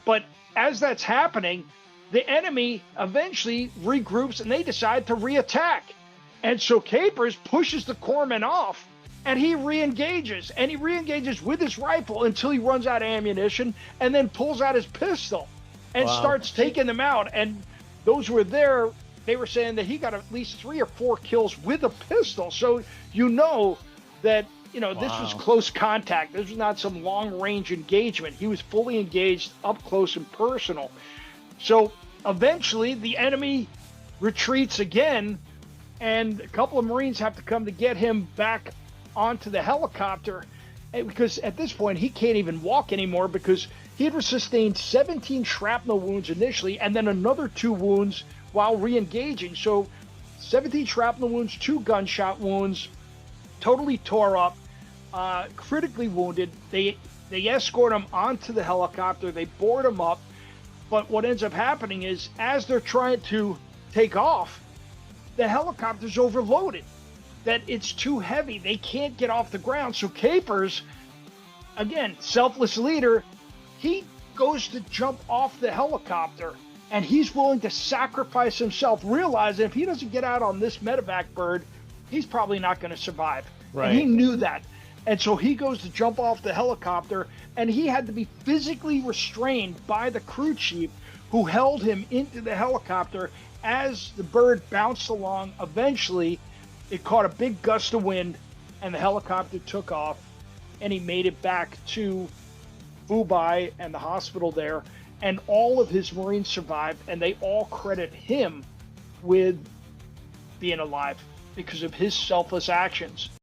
But as that's happening, the enemy eventually regroups and they decide to reattack. And so Capers pushes the corpsman off and he re-engages. And he re-engages with his rifle until he runs out of ammunition and then pulls out his pistol and starts taking them out. And those who were there, they were saying that he got at least 3 or 4 kills with a pistol. So you know that, you know, this was close contact. This was not some long-range engagement. He was fully engaged, up close and personal. So eventually the enemy retreats again, and a couple of Marines have to come to get him back onto the helicopter, because at this point he can't even walk anymore, because he had sustained 17 shrapnel wounds initially and then another 2 wounds while re-engaging. So 17 shrapnel wounds, 2 gunshot wounds, totally tore up, critically wounded. They escort him onto the helicopter. They board him up. But what ends up happening is, as they're trying to take off, the helicopter's overloaded, that it's too heavy. They can't get off the ground. So Capers, again, selfless leader, he goes to jump off the helicopter, and he's willing to sacrifice himself, realizing if he doesn't get out on this medevac bird, he's probably not going to survive. Right. And he knew that. And so he goes to jump off the helicopter, and he had to be physically restrained by the crew chief, who held him into the helicopter as the bird bounced along. Eventually, it caught a big gust of wind, and the helicopter took off, and he made it back to Fubai and the hospital there, and all of his Marines survived, and they all credit him with being alive because of his selfless actions.